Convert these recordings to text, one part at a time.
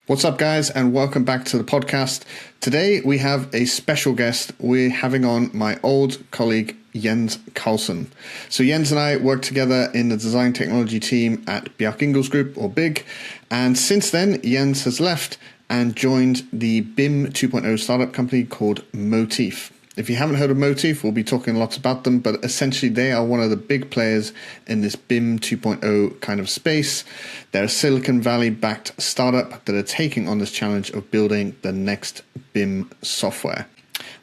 What's up, guys, and welcome back to the podcast. Today we have a special guest. We're having on my old colleague, Jens Kaarsholm. So Jens and I worked together in the design technology team at Bjarke Ingels Group, or BIG, and since then, Jens has left and joined the BIM 2.0 startup company called Motif. If you haven't heard of Motif, we'll be talking lots about them, but essentially they are one of the big players in this BIM 2.0 kind of space. They're a Silicon Valley-backed startup that are taking on this challenge of building the next BIM software.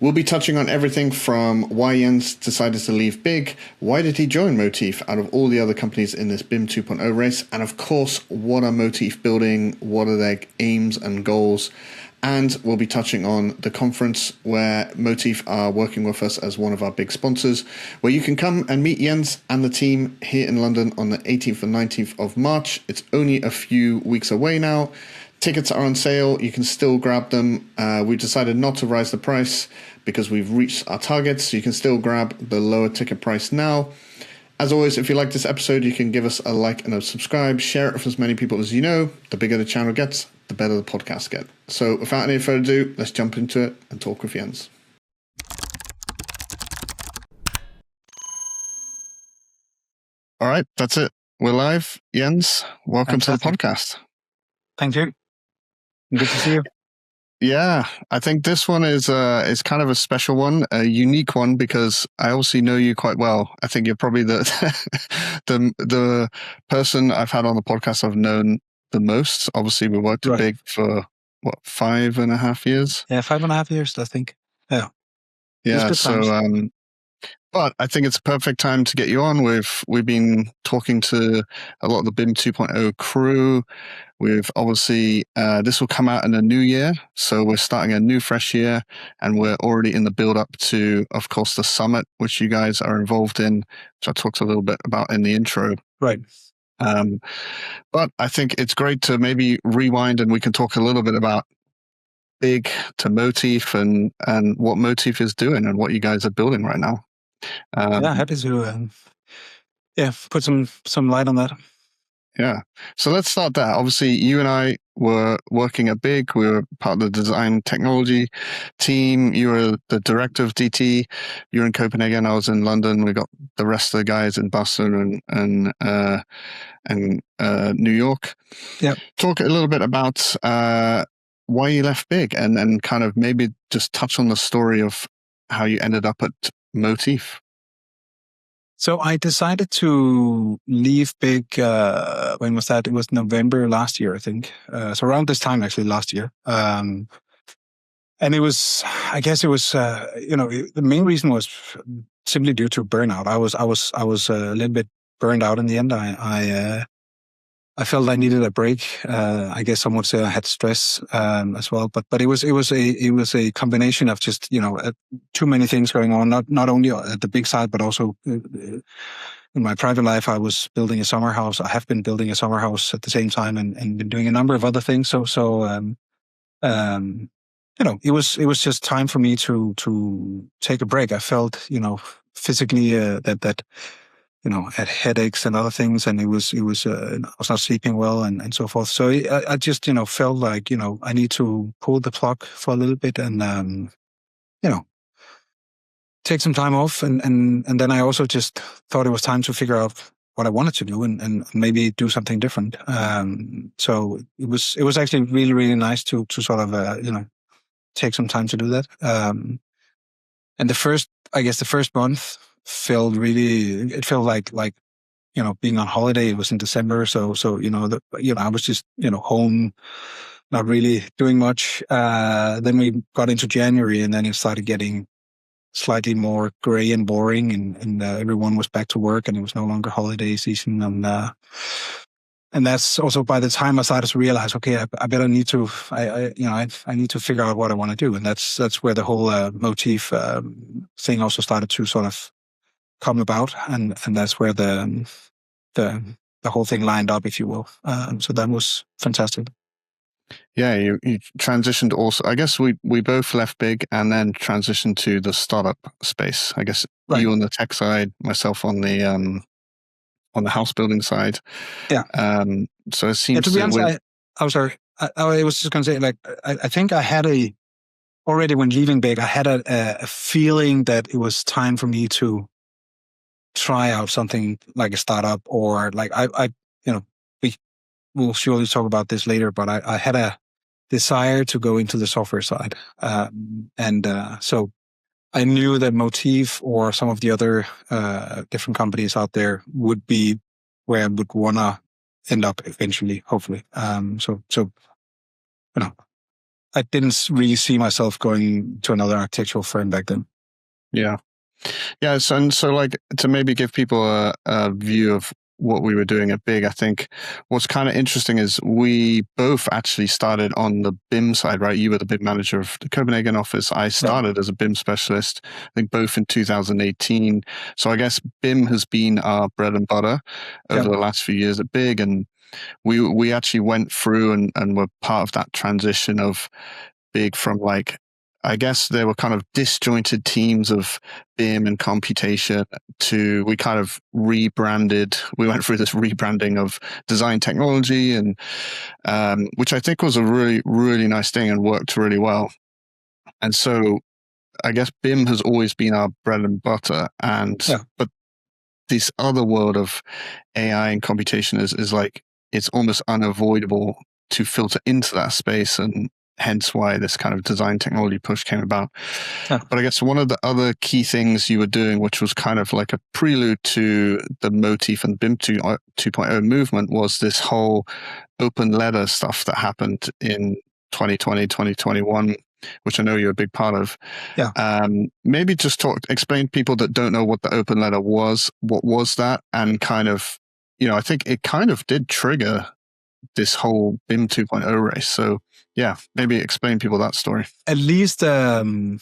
We'll be touching on everything from why Jens decided to leave BIG, why did he join Motif out of all the other companies in this BIM 2.0 race, and of course, what are Motif building, what are their aims and goals. And we'll be touching on the conference where Motif are working with us as one of our big sponsors, where you can come and meet Jens and the team here in London on the 18th and 19th of March. It's only a few weeks away now. Tickets are on sale. You can still grab them. We decided not to raise the price because we've reached our targets, so you can still grab the lower ticket price now. As always, if you like this episode, you can give us a like and a subscribe. Share it with as many people as you know. The bigger the channel gets, the better the podcast gets. So without any further ado, let's jump into it and talk with Jens. All right, that's it. We're live. Jens, welcome to the podcast. Thank you. Good to see you. Yeah, I think this one is kind of a special one, a unique one, because I obviously know you quite well. I think you're probably the the person I've had on the podcast I've known the most. Obviously, we worked at BIG for 5.5 years? Yeah, 5.5 years, I think. Yeah. Yeah. So, but I think it's a perfect time to get you on. We've been talking to a lot of the BIM 2.0 crew. We've obviously, this will come out in the new year. So we're starting a new fresh year, and we're already in the build up to, of course, the summit, which you guys are involved in, which I talked a little bit about in the intro. Right. But I think it's great to maybe rewind, and we can talk a little bit about BIG to Motif and what Motif is doing and what you guys are building right now. Yeah, happy to put some light on that. Yeah. So let's start there. Obviously, you and I were working at BIG. We were part of the design technology team. You were the director of DT. You were in Copenhagen. I was in London. We got the rest of the guys in Barcelona and New York. Yeah. Talk a little bit about why you left BIG and kind of maybe just touch on the story of how you ended up at Motif. So I decided to leave BIG, when was that? It was November last year, I think. So around this time, actually, last year. And it was, I guess it was, the main reason was simply due to burnout. I was a little bit burned out in the end. I felt I needed a break. I guess some would say I had stress as well, but it was a combination of just too many things going on. Not only at the BIG side, but also in my private life. I was building a summer house. I have been building a summer house at the same time, and been doing a number of other things. So it was just time for me to take a break. I felt physically that. I had headaches and other things, and I was not sleeping well and so forth. So I just, felt like, I need to pull the plug for a little bit and, take some time off. And then I also just thought it was time to figure out what I wanted to do and maybe do something different. So it was actually really, really nice to sort of, take some time to do that. And the first month, felt like being on holiday. It was in December, so I was just home, not really doing much. Then we got into January, and then it started getting slightly more gray and boring, and everyone was back to work, and it was no longer holiday season, and that's also by the time I started to realize, okay, I better need to I need to figure out what I want to do, and that's where the whole Motif thing also started to sort of come about, and that's where the whole thing lined up, if you will. So that was fantastic. Yeah, you transitioned also. I guess we both left BIG and then transitioned to the startup space. I guess you on the tech side, myself on the house building side. Yeah. So it seems to be honest, I was just going to say, like, I think I had already when leaving Big, I had a feeling that it was time for me to try out something like a startup, or like we'll surely talk about this later, but I had a desire to go into the software side. So I knew that Motif or some of the other different companies out there would be where I would want to end up eventually, hopefully. I didn't really see myself going to another architectural firm back then. Yeah. Yeah. So like, to maybe give people a view of what we were doing at Big, I think what's kind of interesting is we both actually started on the BIM side, right? You were the BIM manager of the Copenhagen office. I started as a BIM specialist, I think both in 2018. So I guess BIM has been our bread and butter over the last few years at Big. And we actually went through and were part of that transition of Big from, like, I guess there were kind of disjointed teams of BIM and computation to, we kind of rebranded. We went through this rebranding of design technology, and which I think was a really, really nice thing and worked really well. And so I guess BIM has always been our bread and butter. But this other world of AI and computation is like, it's almost unavoidable to filter into that space, and hence why this kind of design technology push came about. But I guess one of the other key things you were doing, which was kind of like a prelude to the Motif and BIM 2.0 movement, was this whole open letter stuff that happened in 2020, 2021, which I know you're a big part of. Maybe just explain to people that don't know what the open letter was. What was that? And kind of, I think it kind of did trigger this whole BIM 2.0 race. So yeah, maybe explain people that story. At least given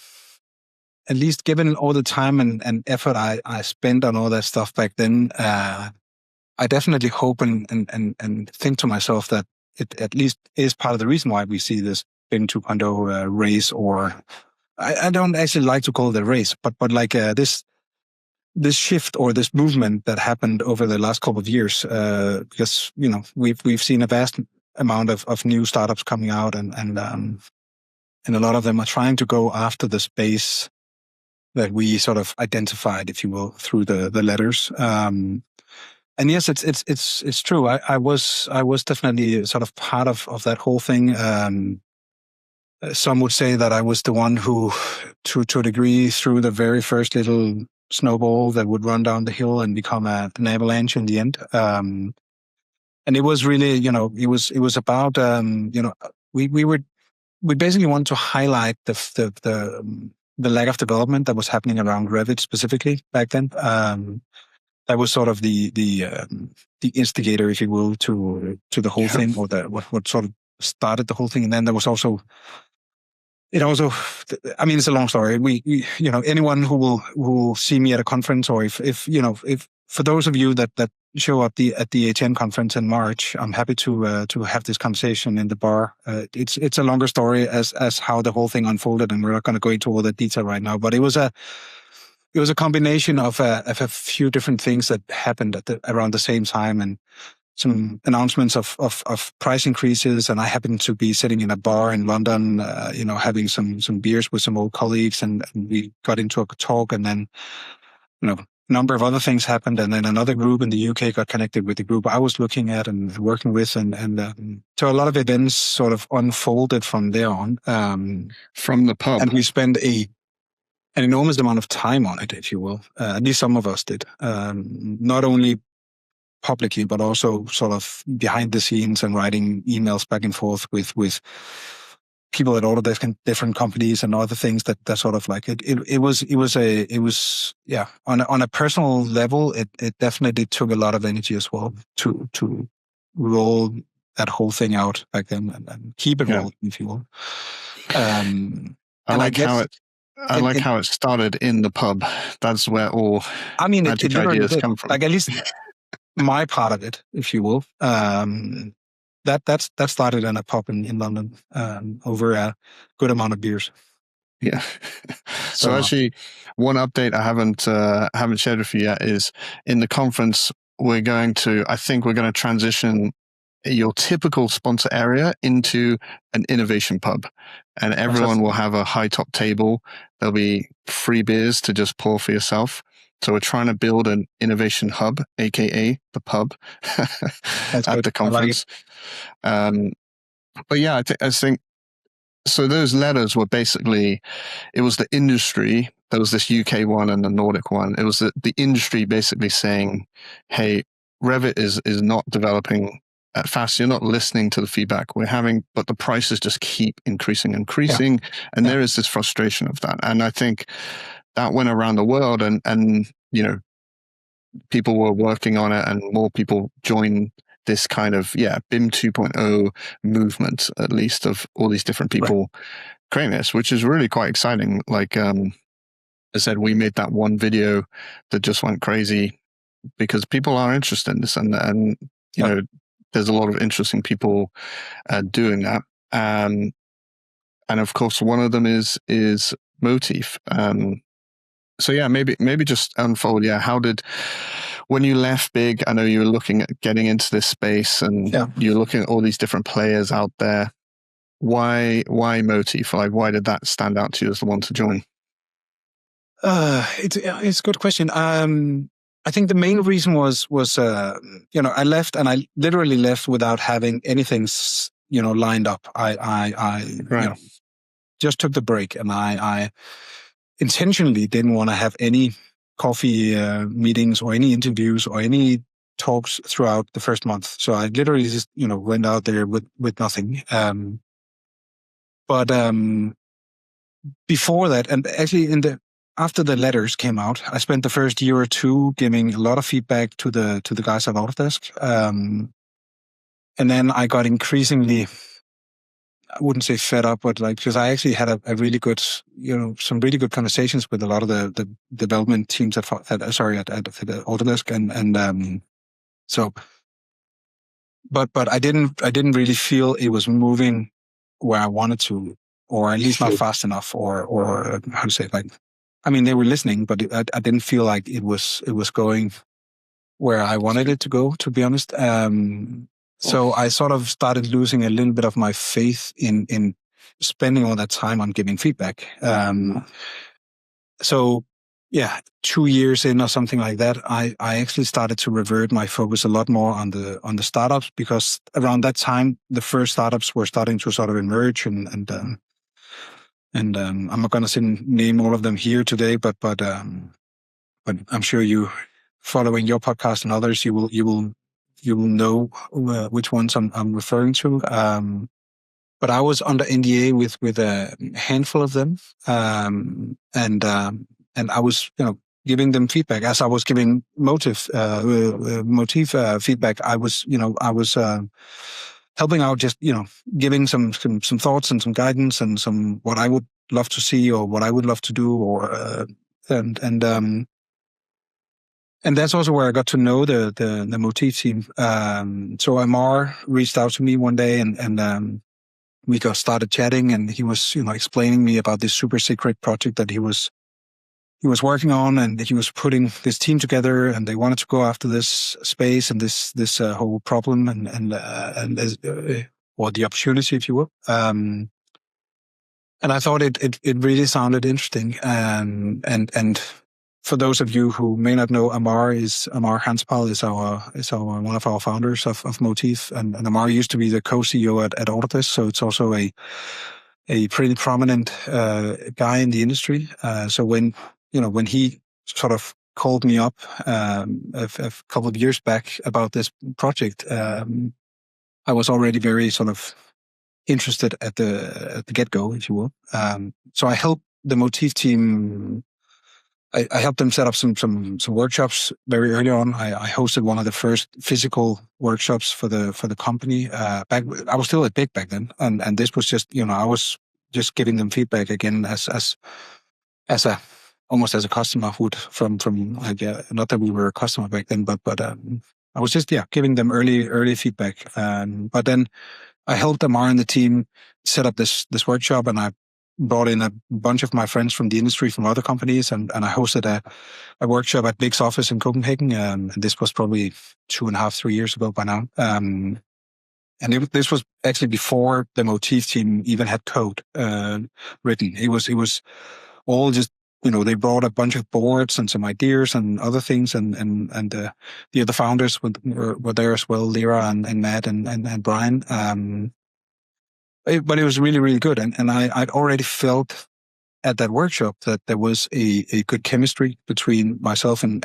all the time and effort I spent on all that stuff back then, I definitely hope and think to myself that it at least is part of the reason why we see this BIM 2.0 race, or I don't actually like to call it a race, but like this shift or this movement that happened over the last couple of years, because we've seen a vast amount of new startups coming out, and a lot of them are trying to go after the space that we sort of identified, if you will, through the letters. And yes, it's true. I was definitely sort of part of that whole thing. Some would say that I was the one who, to a degree, threw the very first little snowball that would run down the hill and become an avalanche in the end. And it was really, it was about, we basically wanted to highlight the lack of development that was happening around Revit specifically back then. That was sort of the instigator, if you will, to the whole thing, or what sort of started the whole thing. And then there was also, it's a long story. We anyone who will see me at a conference, or if for those of you that show up at the HN conference in March, I'm happy to have this conversation in the bar. It's a longer story as how the whole thing unfolded, and we're not going to go into all that detail right now. But it was a combination of a few different things that happened around the same time, and some announcements of price increases. And I happened to be sitting in a bar in London, having some beers with some old colleagues, and we got into a talk, and then, a number of other things happened. And then another group in the UK got connected with the group I was looking at and working with. And so a lot of events sort of unfolded from there on. From the pub. And we spent an enormous amount of time on it, if you will. At least some of us did. Not only publicly, but also sort of behind the scenes, and writing emails back and forth with people at all the different companies and other things that sort of like it was on a personal level, it definitely took a lot of energy as well to roll that whole thing out back then, and keep it rolling, if you will. I like how it started in the pub. That's where all magic ideas come from. Like, at least my part of it, if you will. That started in a pub in London, over a good amount of beers. Yeah. So actually, one update I haven't shared with you yet is, in the conference I think we're going to transition your typical sponsor area into an innovation pub, and everyone will have a high top table. There'll be free beers to just pour for yourself. So we're trying to build an innovation hub, aka the pub, at the conference. But yeah, I think so. Those letters were basically, it was the industry. There was this UK one and the Nordic one. It was the industry basically saying, "Hey, Revit is not developing fast. You're not listening to the feedback we're having, but the prices just keep increasing, and there is this frustration of that." And I think that went around the world, and people were working on it, and more people joined this kind of BIM 2.0 movement, at least, of all these different people creating this, which is really quite exciting. Like I said, we made that one video that just went crazy because people are interested in this, and there's a lot of interesting people doing that. And of course, one of them is Motif. So yeah, maybe just unfold. Yeah, how did, when you left Big, I know you were looking at getting into this space, and you're looking at all these different players out there. Why Motif? Like, why did that stand out to you as the one to join? It's a good question. I think the main reason was I left, and I literally left without having anything lined up. I just took the break, and I intentionally didn't want to have any coffee meetings or any interviews or any talks throughout the first month. So I literally just went out there with nothing. But before that, and actually after the letters came out, I spent the first year or two giving a lot of feedback to the guys at Autodesk. And then I got increasingly, I wouldn't say fed up, but because I actually had a really good, some really good conversations with a lot of the development teams at Autodesk, and so, but I didn't really feel it was moving where I wanted to, or at least not fast enough, or how to say it, I mean, they were listening, but I didn't feel like it was going where I wanted it to go, to be honest. So I sort of started losing a little bit of my faith in spending all that time on giving feedback. So 2 years in or something like that, I actually started to revert my focus a lot more on the startups, because around that time, the first startups were starting to sort of emerge, and I'm not going to name all of them here today, but I'm sure you, following your podcast and others, you will know which ones I'm referring to. But I was under NDA with a handful of them, and I was giving them feedback as I was giving Motif feedback. I was helping out, just giving some thoughts and some guidance and some what I would love to see or what I would love to do, or and that's also where I got to know the Motif team. So Amar reached out to me one day, and we got started chatting, and he was explaining me about this super secret project that he was working on, and he was putting this team together, and they wanted to go after this space and this whole problem or the opportunity, if you will. And I thought it really sounded interesting. And for those of you who may not know, Amar Hanspal is our one of our founders of Motif, and Amar used to be the co-CEO at Autodesk, so it's also a pretty prominent guy in the industry. So when he sort of called me up a couple of years back about this project, I was already very sort of interested at the get-go, if you will. So I helped the Motif team. I helped them set up some workshops very early on. I hosted one of the first physical workshops for the company. Back, I was still at Big back then, and this was just I was just giving them feedback again as a almost as a customer would from not that we were a customer back then, but I was just giving them early feedback. But then I helped Amar and the team set up this workshop, and I brought in a bunch of my friends from the industry, from other companies, and I hosted a workshop at Big's office in Copenhagen. And this was probably 2.5-3 years ago by now. and this was actually before the Motif team even had code written. It was all just, they brought a bunch of boards and some ideas and other things, and the other founders were there as well, Lyra and Matt and Brian. But it was really, really good, and I'd already felt at that workshop that there was a good chemistry between myself and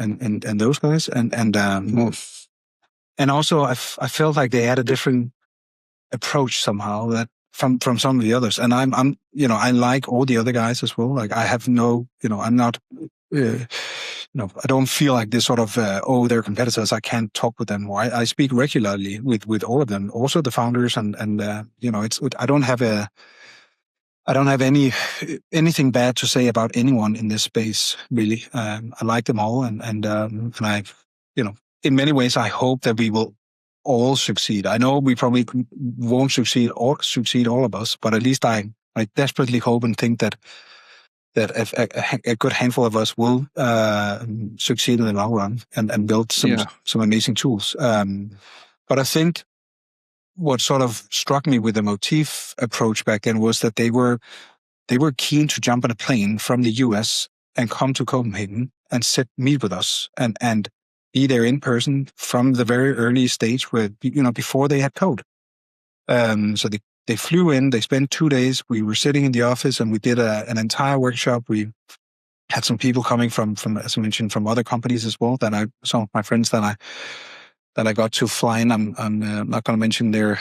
those guys, and also I felt like they had a different approach somehow that from some of the others, and I'm I like all the other guys as well. Like I have no, I'm not, I don't feel like this sort of they're competitors, I can't talk with them. Or I speak regularly with all of them, also the founders, and it's I don't have anything bad to say about anyone in this space, really. I like them all, and I, in many ways, I hope that we will all succeed. I know we probably won't succeed all of us, but at least I desperately hope and think that a good handful of us will succeed in the long run and build some amazing tools. But I think what sort of struck me with the Motif approach back then was that they were keen to jump on a plane from the US and come to Copenhagen and meet with us and be there in person from the very early stage where, before they had code. So they flew in, they spent 2 days. We were sitting in the office and we did an entire workshop. We had some people coming from, as I mentioned, from other companies as well, some of my friends that I got to fly in. I'm not going to mention their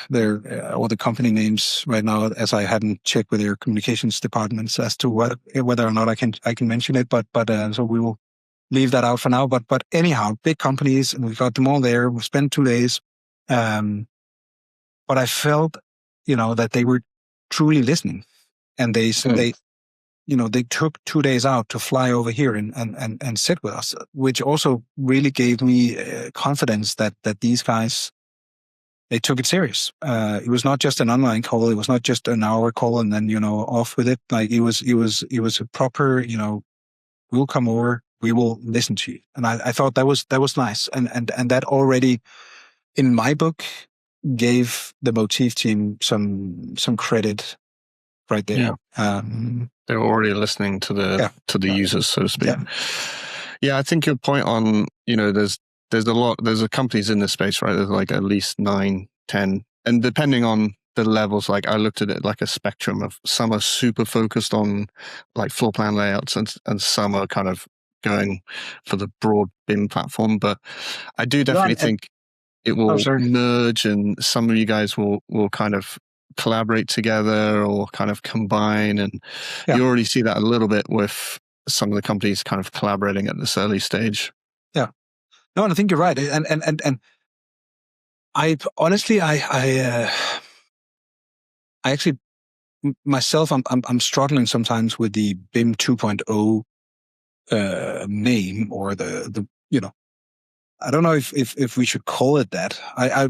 all the company names right now, as I hadn't checked with their communications departments as to whether or not I can mention it. But so we will leave that out for now. But anyhow, big companies, and we got them all there. We spent 2 days, but I felt that they were truly listening, and they took 2 days out to fly over here and sit with us, which also really gave me confidence that these guys, they took it serious. It was not just an online call. It was not just an hour call and then, off with it. Like it was a proper, we'll come over, we will listen to you. And I thought that was nice. And that already, in my book, gave the Motif team some credit right there. Yeah. They're already listening to the users, so to speak. Yeah, I think your point on, there's companies in this space, right? There's like at least 9, 10, and depending on the levels, like I looked at it like a spectrum of, some are super focused on like floor plan layouts, and some are kind of going for the broad BIM platform. But I do definitely think it will merge, and some of you guys will kind of collaborate together or kind of combine, and you already see that a little bit with some of the companies kind of collaborating at this early stage. Yeah, no, and I think you're right, and I honestly, I actually myself, I'm struggling sometimes with the BIM 2.0 name, or the I don't know if we should call it that.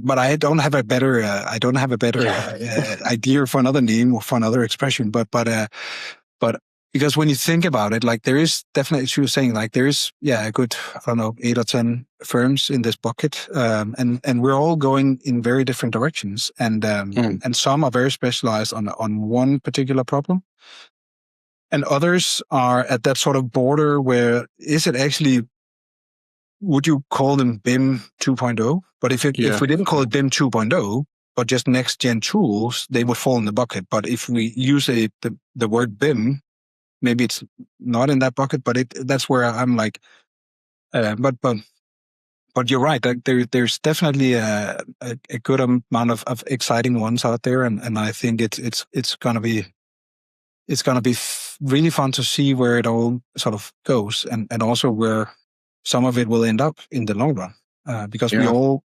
But I don't have a better idea for another name or for another expression. But because when you think about it, like there is definitely, as you were saying, like there is a good, I don't know, 8 or 10 firms in this bucket, and we're all going in very different directions, and some are very specialized on one particular problem, and others are at that sort of border where is it actually. Would you call them BIM 2.0? But if we didn't call it BIM 2.0, but just next gen tools, they would fall in the bucket. But if we use the word BIM, maybe it's not in that bucket. But that's where I'm like, but you're right. Like there's definitely a good amount of exciting ones out there, and I think it's gonna be really fun to see where it all sort of goes, and also where some of it will end up in the long run, because we all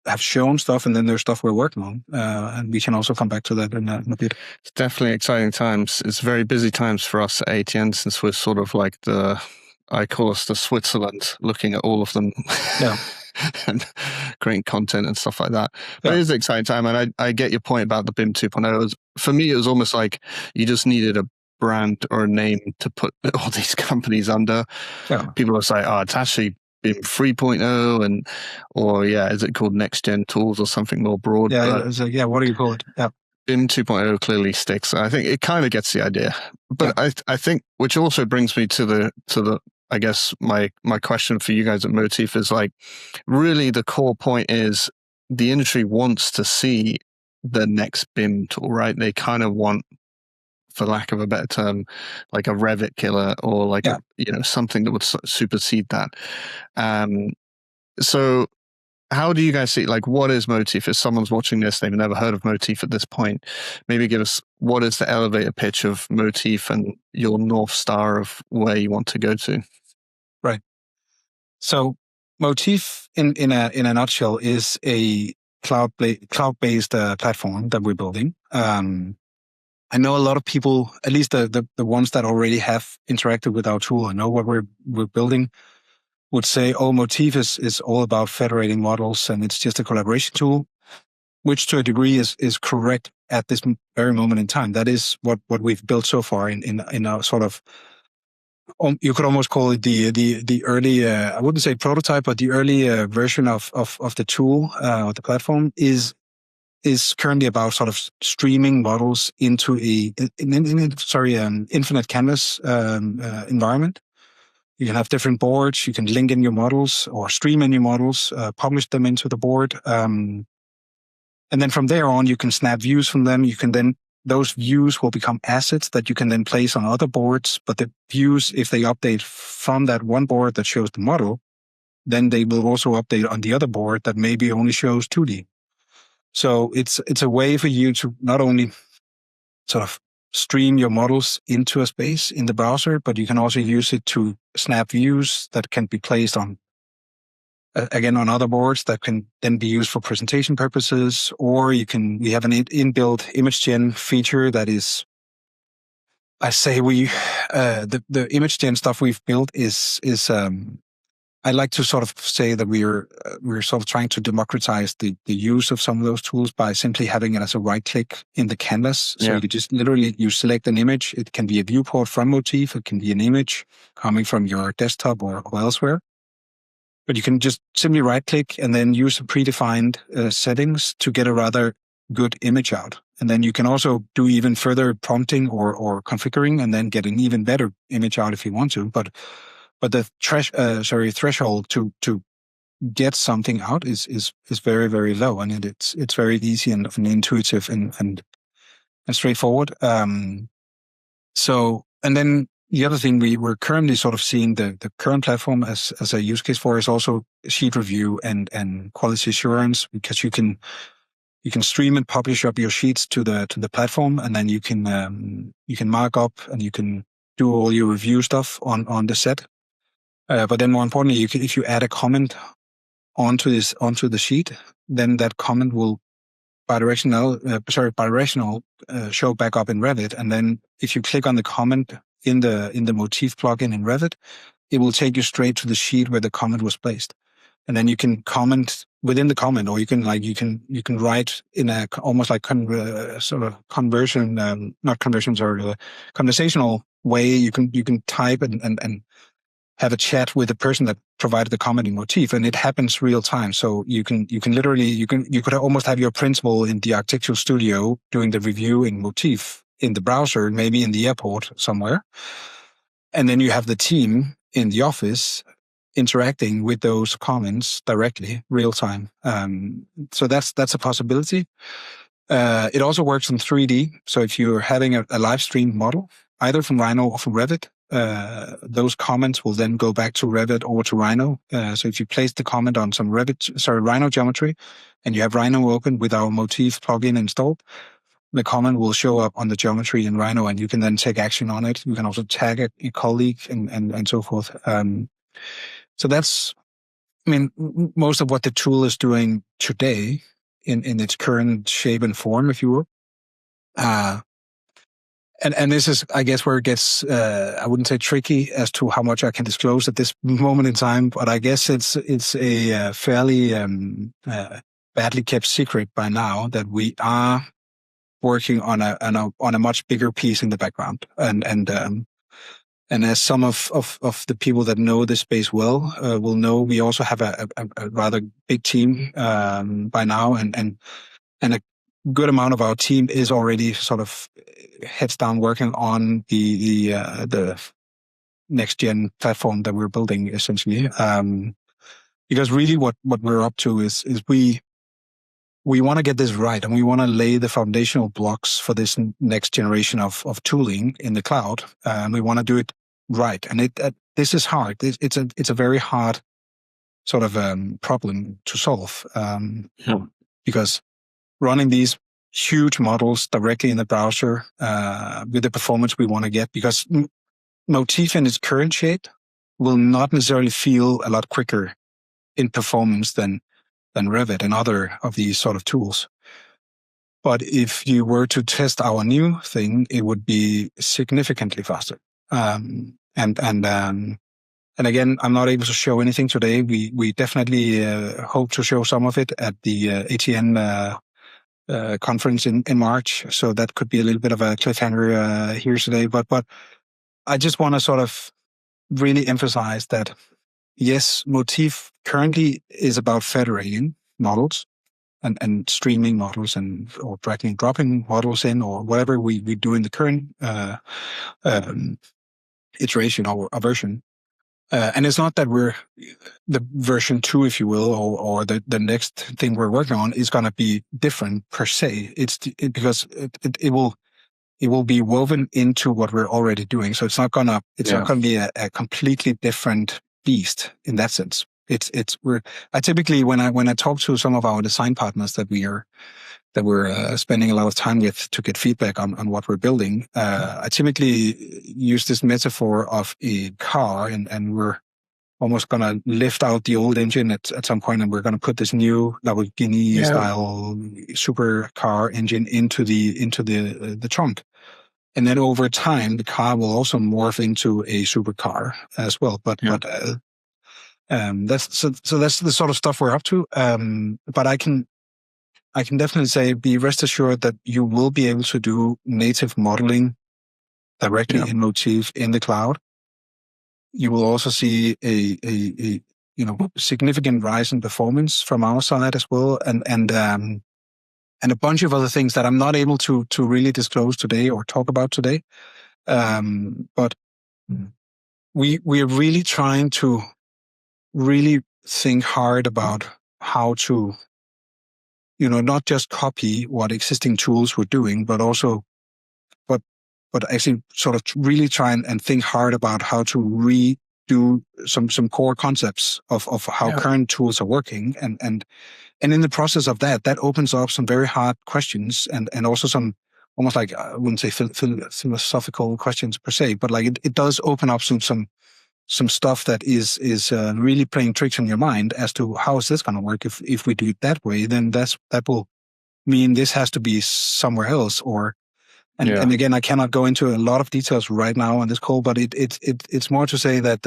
have shown stuff, and then there's stuff we're working on, and we can also come back to that in a bit. It's definitely exciting times. It's very busy times for us at ATN, since we're sort of like I call us the Switzerland, looking at all of them and creating content and stuff like that. But it is an exciting time, and I get your point about the BIM 2.0. For me, it was almost like you just needed a brand or a name to put all these companies under. People will say, it's actually BIM 3.0 is it called next gen tools or something more broad? Yeah, what do you call it? Yeah. BIM 2.0 clearly sticks. I think it kind of gets the idea. But yeah. I think, which also brings me to the I guess my question for you guys at Motif is like, really the core point is the industry wants to see the next BIM tool, right? They kind of want, for lack of a better term, like a Revit killer or like something that would supersede that. So how do you guys see, like, what is Motif? If someone's watching this, they've never heard of Motif at this point, maybe give us, what is the elevator pitch of Motif and your North Star of where you want to go to? Right. So Motif, in a nutshell, is a cloud-based platform that we're building. I know a lot of people, at least the ones that already have interacted with our tool and know what we're building, would say, oh, Motif is all about federating models and it's just a collaboration tool, which to a degree is correct at this very moment in time. That is what we've built so far in our sort of, you could almost call it the early, I wouldn't say prototype, but the early version of the tool, of the platform is currently about sort of streaming models into an infinite canvas environment. You can have different boards. You can link in your models or stream in your models, publish them into the board. And then from there on, you can snap views from them. Those views will become assets that you can then place on other boards. But the views, if they update from that one board that shows the model, then they will also update on the other board that maybe only shows 2D. So it's a way for you to not only sort of stream your models into a space in the browser, but you can also use it to snap views that can be placed on, again, on other boards that can then be used for presentation purposes. Or we have an inbuilt image gen feature that is, I say the image gen stuff we've built is I like to sort of say that we're sort of trying to democratize the use of some of those tools by simply having it as a right click in the canvas. So you just literally, you select an image. It can be a viewport from Motif. It can be an image coming from your desktop or elsewhere. But you can just simply right click and then use the predefined settings to get a rather good image out. And then you can also do even further prompting or configuring and then get an even better image out if you want to. But the threshold to get something out is very, very low, and it's very easy and intuitive and straightforward. So, and then the other thing we're currently sort of seeing the current platform as a use case for is also sheet review and quality assurance, because you can stream and publish up your sheets to the platform, and then you can mark up and you can do all your review stuff on the set. But then more importantly, if you add a comment onto the sheet, then that comment will bidirectional show back up in Revit. And then if you click on the comment in the Motif plugin in Revit, it will take you straight to the sheet where the comment was placed. And then you can comment within the comment, or you can write in a almost like sort of conversational way. You can type and have a chat with the person that provided the comment in Motif, and it happens real time. So you could almost have your principal in the architectural studio doing the review in Motif in the browser, maybe in the airport somewhere. And then you have the team in the office interacting with those comments directly, real time. So that's a possibility. It also works in 3D. So if you're having a live stream model, either from Rhino or from Revit, those comments will then go back to Revit or to Rhino. So if you place the comment on some Rhino geometry, and you have Rhino open with our Motif plugin installed, the comment will show up on the geometry in Rhino, and you can then take action on it. You can also tag a colleague and so forth. So that's, I mean, most of what the tool is doing today in its current shape and form, if you will. And this is, I guess, where it gets, I wouldn't say tricky as to how much I can disclose at this moment in time, but I guess it's a fairly badly kept secret by now that we are working on a much bigger piece in the background. And And as some of the people that know this space well will know, we also have a rather big team by now, and a good amount of our team is already sort of heads down working on the next gen platform that we're building, essentially. Because really, what we're up to is we want to get this right, and we want to lay the foundational blocks for this next generation of tooling in the cloud. And we want to do it right, and this is hard. It's a very hard sort of problem to solve because running these huge models directly in the browser with the performance we want to get, because Motif in its current shape will not necessarily feel a lot quicker in performance than Revit and other of these sort of tools. But if you were to test our new thing, it would be significantly faster. And again, I'm not able to show anything today. We definitely hope to show some of it at the ATN conference in March. So that could be a little bit of a cliffhanger here today. But I just want to sort of really emphasize that, yes, Motif currently is about federating models and streaming models or dragging and dropping models in, or whatever we do in the current iteration or version. And it's not that we're the version 2, if you will, or the next thing we're working on is going to be different per se. Because it will be woven into what we're already doing. So it's not gonna be a completely different beast in that sense. I typically, when I talk to some of our design partners that we're spending a lot of time with to get feedback on what we're building, I typically use this metaphor of a car, and we're almost going to lift out the old engine at some point, and we're going to put this new Lamborghini style supercar engine into the trunk. And then over time, the car will also morph into a supercar as well. But that's the sort of stuff we're up to. But I can definitely say, be rest assured that you will be able to do native modeling directly in Motif in the cloud. You will also see a significant rise in performance from our side as well, and a bunch of other things that I'm not able to really disclose today or talk about today. But we are really trying to really think hard about how to, not just copy what existing tools were doing, but also, but actually sort of really try and think hard about how to redo some core concepts of how current tools are working. And in the process of that opens up some very hard questions and also some almost like, I wouldn't say philosophical questions per se, but like it does open up some stuff that is really playing tricks in your mind as to how is this going to work. If we do it that way, then that will mean this has to be somewhere else, and again, I cannot go into a lot of details right now on this call, but it's more to say that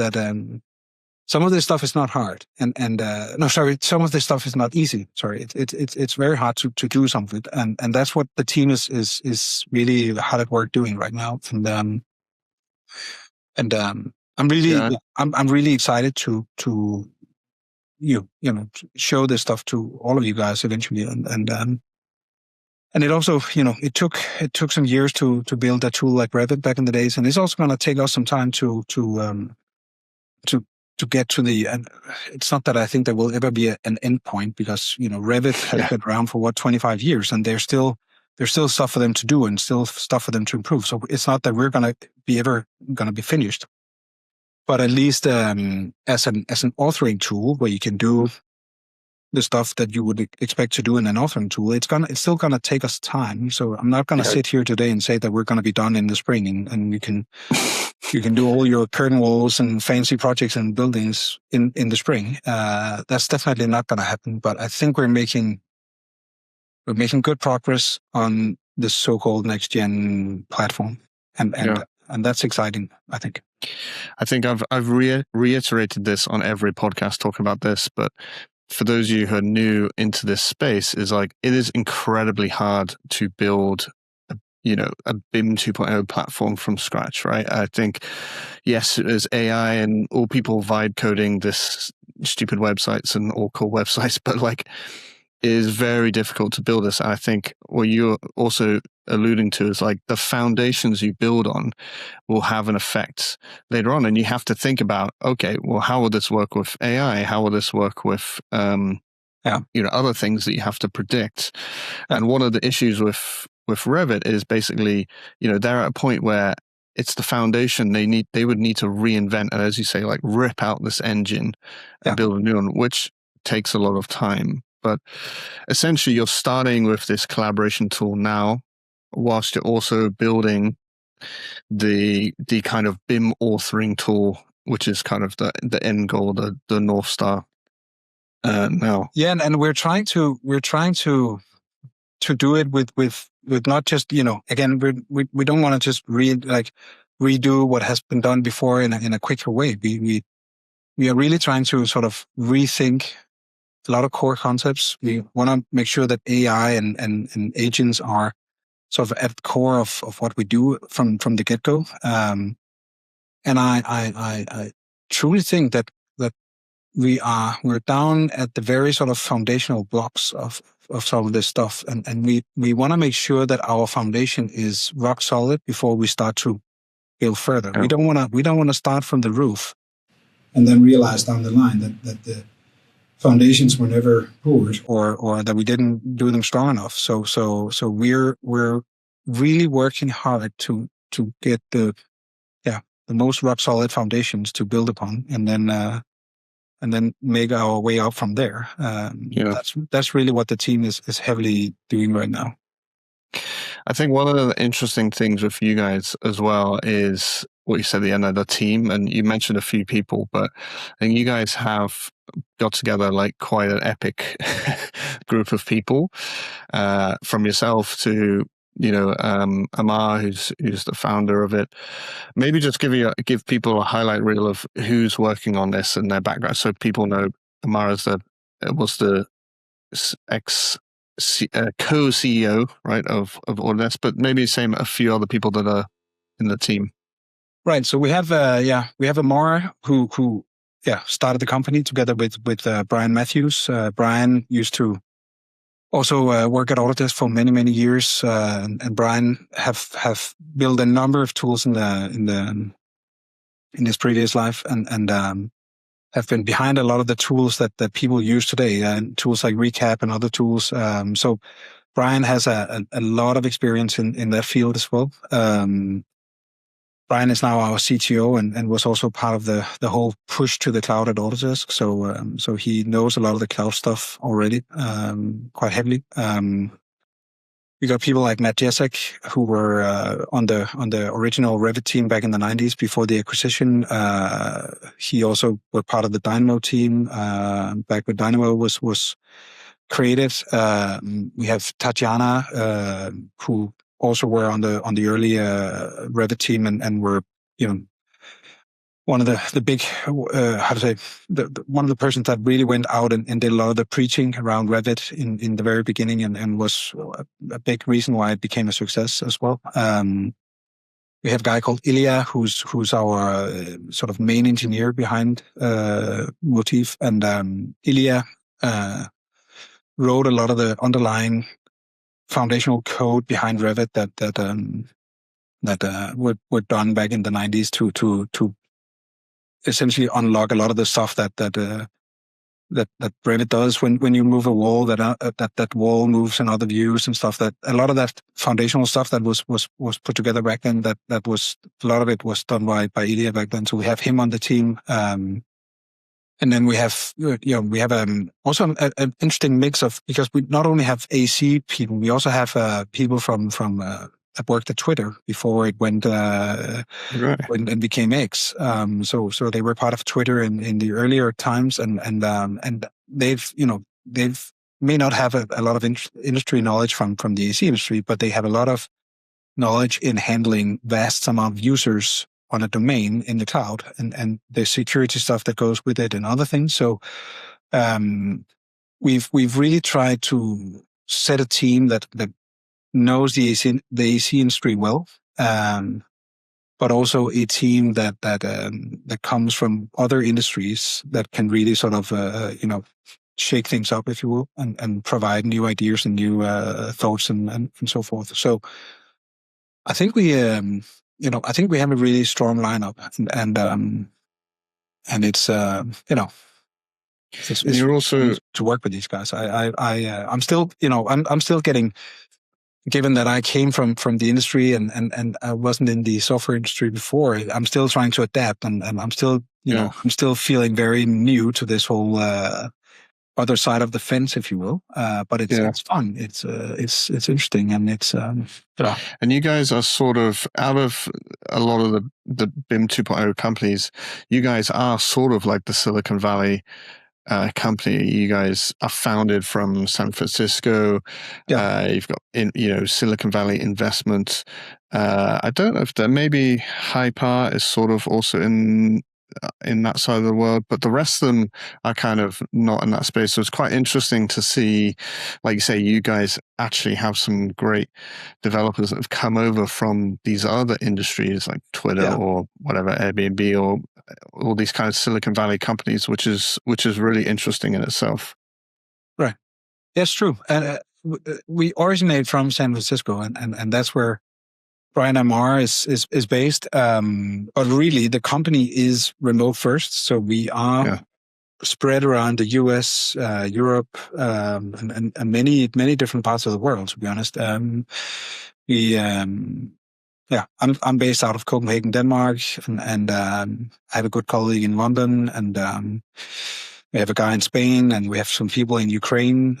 some of this stuff is not hard, some of this stuff is not easy. Sorry, it's very hard to do some of it, and that's what the team is really hard at work doing right now. And I'm really excited to show this stuff to all of you guys eventually, and it also, it took some years to build a tool like Revit back in the days, and it's also going to take us some time to get to the. And it's not that I think there will ever be an end point, because Revit has been around for 25 years, and there's still stuff for them to do and still stuff for them to improve. So it's not that we're going to be finished, but at least as an authoring tool where you can do the stuff that you would expect to do in an authoring tool, it's still gonna take us time. So I'm not gonna sit here today and say that we're gonna be done in the spring and you can do all your curtain walls and fancy projects and buildings in the spring. That's definitely not gonna happen. But I think we're making good progress on the so-called next gen platform, and that's exciting, I think. I think I've reiterated this on every podcast talking about this, but for those of you who are new into this space, is like, it is incredibly hard to build a a BIM 2.0 platform from scratch, right? I think, yes, there's AI and all people vibe coding this stupid websites and all cool websites, but like, it is very difficult to build this. And I think what you're also alluding to is like the foundations you build on will have an effect later on. And you have to think about, okay, well, how will this work with AI? How will this work with, other things that you have to predict? And one of the issues with Revit is basically, they're at a point where it's the foundation they would need to reinvent. And as you say, like rip out this engine and build a new one, which takes a lot of time. But essentially, you're starting with this collaboration tool now, whilst you're also building the kind of BIM authoring tool, which is kind of the end goal, the North Star. Now, and we're trying to do it with not just again we don't want to just redo what has been done before in a quicker way. We are really trying to sort of rethink a lot of core concepts. We want to make sure that AI and agents are sort of at the core of what we do from the get-go. And I truly think that we're down at the very sort of foundational blocks of some of this stuff. And we want to make sure that our foundation is rock solid before we start to build further. Yeah. We don't want to start from the roof and then realize down the line that the foundations were never poured or that we didn't do them strong enough. So we're really working hard to get the most rock solid foundations to build upon, and then make our way up from there. That's really what the team is heavily doing right now. I think one of the interesting things with you guys as well is what you said at the end of the team, and you mentioned a few people, but I think you guys have got together like quite an epic group of people, from yourself to Amar, who's the founder of it. Maybe just give people a highlight reel of who's working on this and their background, so people know Amar was the co-CEO, right, of Autodesk, but maybe same a few other people that are in the team. Right. So we have Amar who started the company together with Brian Matthews. Brian used to also work at Autodesk for many years, and Brian have built a number of tools in his previous life, and have been behind a lot of the tools that people use today, and tools like Recap and other tools. So Brian has a lot of experience in that field as well. Brian is now our CTO and was also part of the whole push to the cloud at Autodesk. So he knows a lot of the cloud stuff already, quite heavily. We got people like Matt Jesek, who were on the original Revit team back in the 90s before the acquisition. He also was part of the Dynamo team back when Dynamo was created. We have Tatiana, who also were on the early Revit team and were one of the big one of the persons that really went out and did a lot of the preaching around Revit in the very beginning and was a big reason why it became a success as well. We have a guy called Ilya who's our sort of main engineer behind Motif, and Ilya wrote a lot of the underlying foundational code behind Revit that were done back in the 90s to essentially unlock a lot of the stuff that Revit does when you move a wall, that wall moves in other views and stuff. That a lot of that foundational stuff that was put together back then, that was a lot of it was done by Ilya back then. So we have him on the team. And then we have, also an interesting mix of, because we not only have AEC people, we also have people from that worked at Twitter before it went when it became X. So they were part of Twitter in the earlier times, and they've may not have a lot of industry knowledge from the AEC industry, but they have a lot of knowledge in handling vast amount of users on a domain in the cloud and the security stuff that goes with it and other things. So we've really tried to set a team that knows the AEC industry well, but also a team that comes from other industries that can really sort of shake things up, if you will, and provide new ideas and new thoughts and so forth. So I think we I think we have a really strong lineup, and it's it's you're also to work with these guys. I'm still I'm still getting. Given that I came from the industry and I wasn't in the software industry before, I'm still trying to adapt, and I'm still I'm still feeling very new to this whole other side of the fence, if you will. But it's fun. It's interesting, and it's And you guys are sort of, out of a lot of the BIM 2.0 companies, you guys are sort of like the Silicon Valley company. You guys are founded from San Francisco. You've got Silicon Valley investment. I don't know if there maybe Hyper is sort of also in that side of the world, but the rest of them are kind of not in that space. So it's quite interesting to see, like you say, you guys actually have some great developers that have come over from these other industries like Twitter or whatever, Airbnb, or all these kind of Silicon Valley companies, which is really interesting in itself. Right. That's true. And we originate from San Francisco, and that's where Brian Amar is based. But really, the company is remote first. So we are spread around the US, Europe, and many different parts of the world, to be honest. I'm based out of Copenhagen, Denmark, and I have a good colleague in London, and we have a guy in Spain, and we have some people in Ukraine.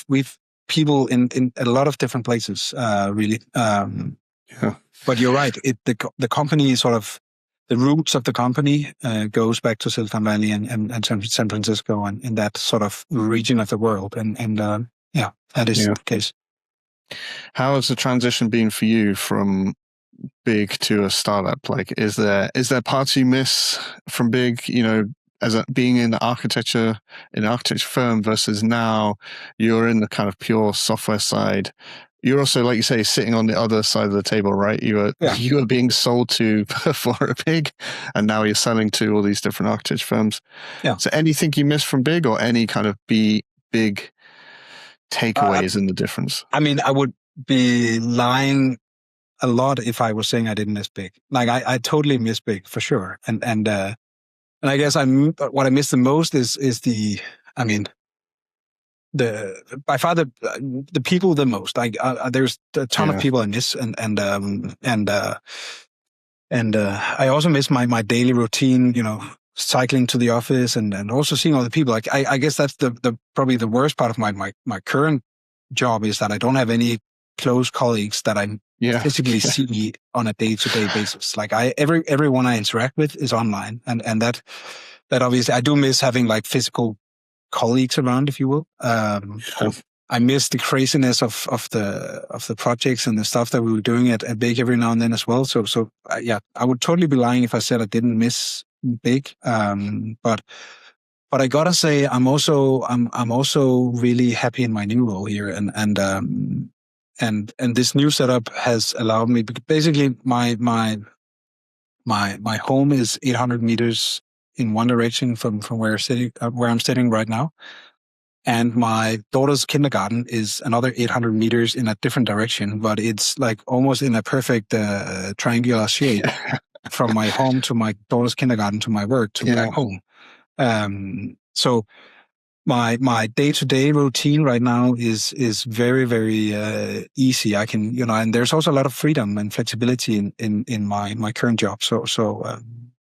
We've people in a lot of different places, really. But you're right. The company is sort of, the roots of the company goes back to Silicon Valley and San Francisco, and in that sort of region of the world. And that is the case. How has the transition been for you from big to a startup? Like, is there parts you miss from big, as being in the architecture firm versus now you're in the kind of pure software side? You're also, like you say, sitting on the other side of the table, right? You are being sold to for a big, and now you're selling to all these different architecture firms. Yeah. So anything you miss from big, or any kind of big takeaways in the difference? I mean, I would be lying a lot if I was saying I didn't miss big. Like I totally miss big for sure. And I guess what I miss the most is by far the people the most. There's a ton of people I miss, and I also miss my daily routine. Cycling to the office and also seeing other people. Like I guess that's the probably the worst part of my current job, is that I don't have any close colleagues that I physically see on a day-to-day basis. Like everyone I interact with is online, and that obviously I do miss having like physical colleagues around, if you will. I miss the craziness of the projects and the stuff that we were doing at Big every now and then as well. So I would totally be lying if I said I didn't miss Big. But I gotta say, I'm also really happy in my new role here, and this new setup has allowed me, basically my home is 800 meters in one direction from where I'm sitting right now, and my daughter's kindergarten is another 800 meters in a different direction, but it's like almost in a perfect triangular shape from my home to my daughter's kindergarten to my work to my home. So my day-to-day routine right now is very, very easy. I can, and there's also a lot of freedom and flexibility in my current job. So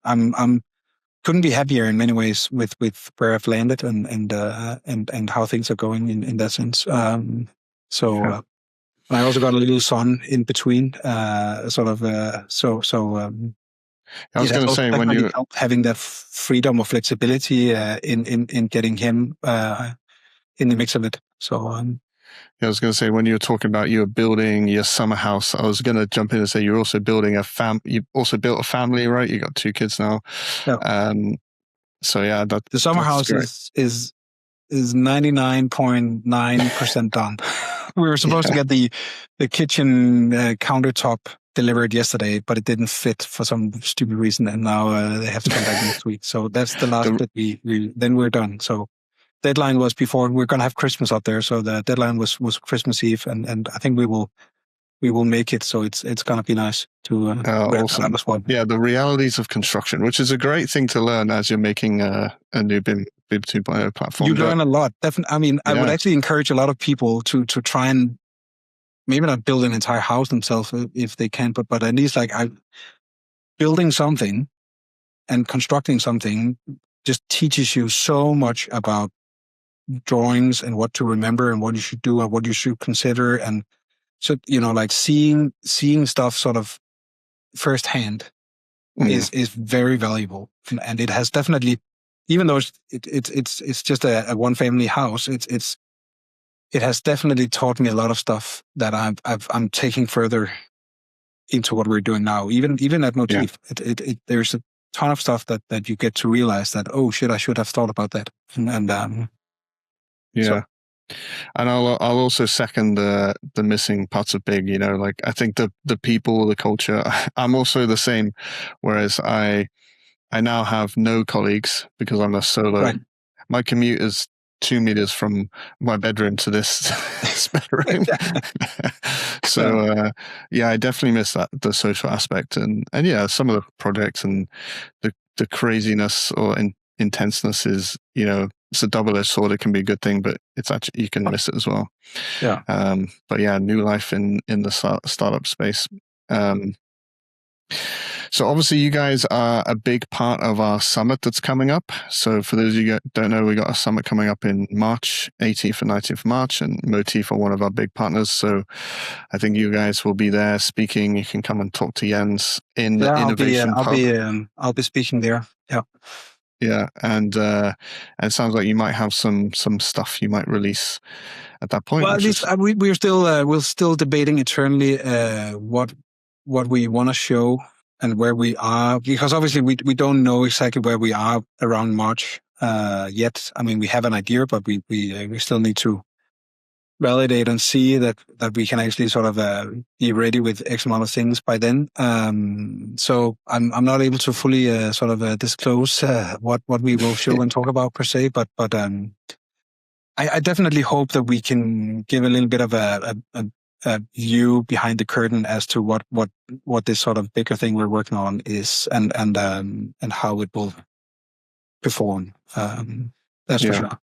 I'm couldn't be happier in many ways with where I've landed and how things are going in that sense. And I also got a little son in between, I was going to say, when you having that freedom or flexibility in getting him in the mix of it. So I was going to say, when you were talking about you were building your summer house, I was going to jump in and say you're also building you also built a family, right? You got 2 kids now. Yeah. So the summer house is 99.9% done. We were supposed to get the kitchen countertop delivered yesterday, but it didn't fit for some stupid reason, and now they have to come back next week. So that's the last bit. Then we're done. So deadline was before we're going to have Christmas up there. So the deadline was Christmas Eve, and I think we will make it. So it's going to be nice to awesome. Yeah, the realities of construction, which is a great thing to learn as you're making a new BIM 2.0 platform. You learn a lot. Definitely. I mean, I would actually encourage a lot of people to try and maybe not build an entire house themselves if they can, but at least building something and constructing something just teaches you so much about drawings and what to remember and what you should do and what you should consider. And so, like seeing stuff sort of firsthand is very valuable. And it has definitely, even though it's just a one family house, it has definitely taught me a lot of stuff that I'm taking further into what we're doing now. Even at Motif, there's a ton of stuff that you get to realize that, oh shit, I should have thought about that. And I'll also second the missing parts of big. Like I think the people, the culture. I'm also the same. Whereas I now have no colleagues because I'm a solo. Right. My commute is 2 meters from my bedroom to this bedroom. So I definitely miss the social aspect and some of the projects and the craziness or intenseness is it's a double-edged sword. It can be a good thing, but it's actually you can miss it as well. Yeah. But new life in the startup space. So obviously you guys are a big part of our summit that's coming up. So for those of you who don't know, we got a summit coming up in March, 18th and 19th of March, and Motif are one of our big partners. So I think you guys will be there speaking. You can come and talk to Jens in the Innovation Hub. I'll be speaking there. Yeah. Yeah, and it sounds like you might have some stuff you might release at that point. Well, at least we're still debating internally what we want to show and where we are, because obviously we don't know exactly where we are around March yet. I mean, we have an idea, but we still need to validate and see that we can actually sort of be ready with X amount of things by then. So I'm not able to fully sort of disclose what we will show and talk about per se, but I definitely hope that we can give a little bit of a view behind the curtain as to what this sort of bigger thing we're working on is and how it will perform. That's for sure.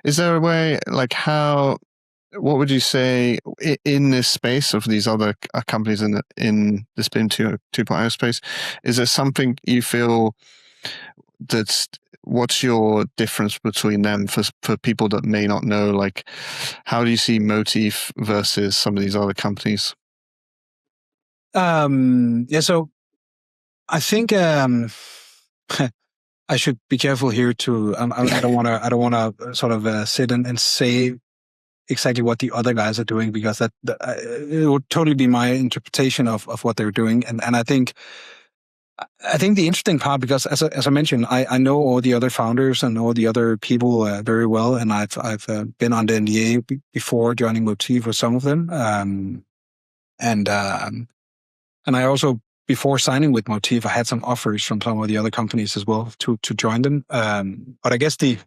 Is there a way, like what would you say in this space of these other companies in this BIM 2.0 space? Is there something you feel what's your difference between them for people that may not know? Like, how do you see Motif versus some of these other companies? So I think I should be careful here too. I don't want to sort of sit and say exactly what the other guys are doing, because that it would totally be my interpretation of what they're doing. And I think the interesting part, because as I mentioned, I know all the other founders and all the other people very well, and I've been on the NDA before joining Motif with some of them, and I also, before signing with Motif, I had some offers from some of the other companies as well to join them. But I guess the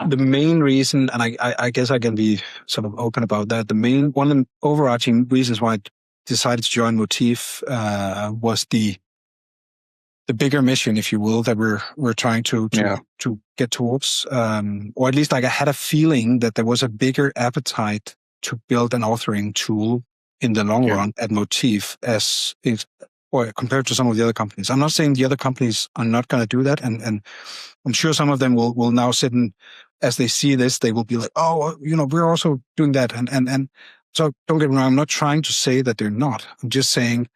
main reason, and I guess I can be sort of open about that, one of the overarching reasons why I decided to join Motif was the bigger mission, if you will, that we're trying to get towards, or at least like I had a feeling that there was a bigger appetite to build an authoring tool in the long run at Motif or compared to some of the other companies. I'm not saying the other companies are not going to do that, and I'm sure some of them will now sit and, as they see this, they will be like, oh, we're also doing that, and so don't get me wrong, I'm not trying to say that they're not. I'm just saying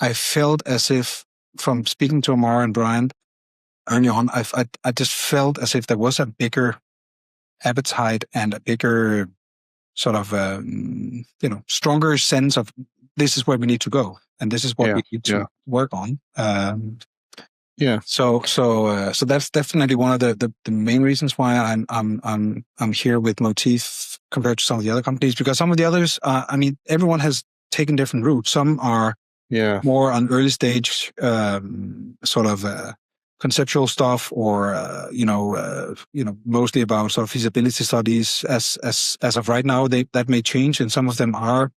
I felt as if, from speaking to Amar and Brian early on, I just felt as if there was a bigger appetite and a bigger sort of stronger sense of this is where we need to go and this is what we need to work on. Yeah. So that's definitely one of the main reasons why I'm here with Motif compared to some of the other companies, because some of the others, I mean, everyone has taken different routes. Some are more on early stage, sort of conceptual stuff, or mostly about sort of feasibility studies. As of right now, that may change, and some of them are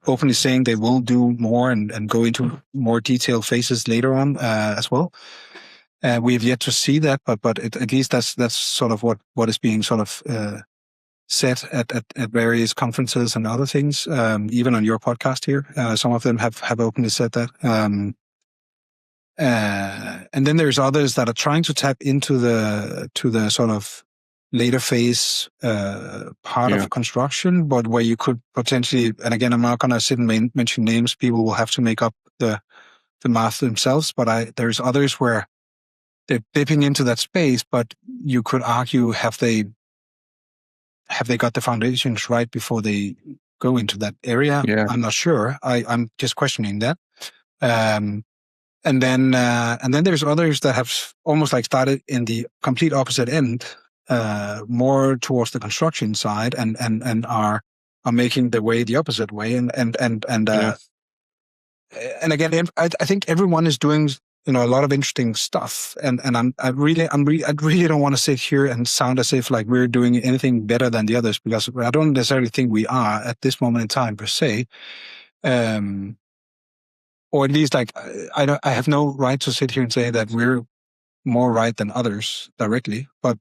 openly saying they will do more and go into more detailed phases later on as well. We have yet to see that, but at least that's sort of what is being sort of said at various conferences and other things. Even on your podcast here, some of them have openly said that. And then there's others that are trying to tap into the sort of later phase part of construction, but where you could potentially, and again, I'm not going to sit and mention names. People will have to make up the math themselves. But there's others where they're dipping into that space, but you could argue, have they got the foundations right before they go into that area? Yeah. I'm not sure. I'm just questioning that. And then there's others that have almost like started in the complete opposite end, more towards the construction side, and are making the way the opposite way. And again, I think everyone is doing a lot of interesting stuff, and I really don't want to sit here and sound as if like we're doing anything better than the others, because I don't necessarily think we are at this moment in time per se. Or at least like I have no right to sit here and say that we're more right than others directly, but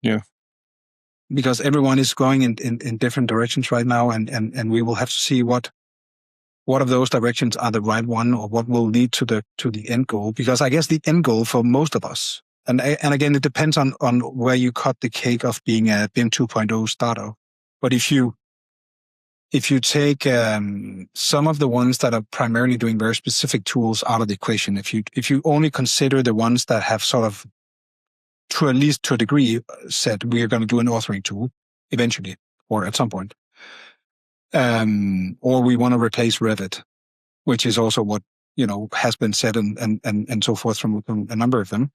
yeah, because everyone is going in different directions right now, and we will have to see what of those directions are the right one, or what will lead to the end goal. Because I guess the end goal for most of us, and again, it depends on where you cut the cake of being a BIM 2.0 startup. But if you take some of the ones that are primarily doing very specific tools out of the equation, if you only consider the ones that have sort of, to at least to a degree, said we are going to do an authoring tool eventually or at some point, or we want to replace Revit, which is also what has been said and so forth from a number of them.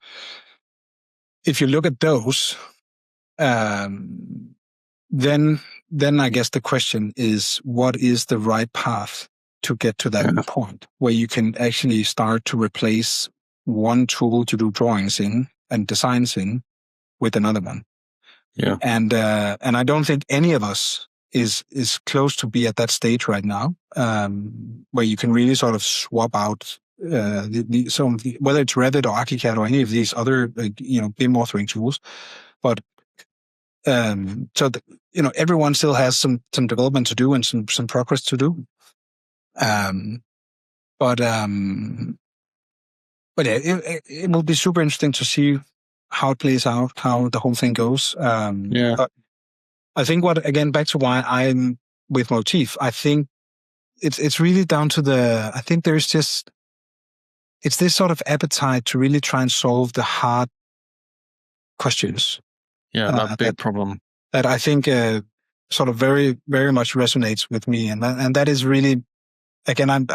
If you look at those, then I guess the question is, what is the right path to get to that point where you can actually start to replace one tool to do drawings in and designs in with another one? Yeah. And I don't think any of us is close to be at that stage right now, where you can really sort of swap out whether it's Revit or ArchiCAD or any of these other BIM authoring tools, but so everyone still has some development to do and some progress to do. But yeah, it will be super interesting to see how it plays out, how the whole thing goes. But I think back to why I'm with Motif, I think it's really down to I think it's this sort of appetite to really try and solve the hard questions. Yeah, that big problem. That I think sort of very, very much resonates with me. And that is really, again,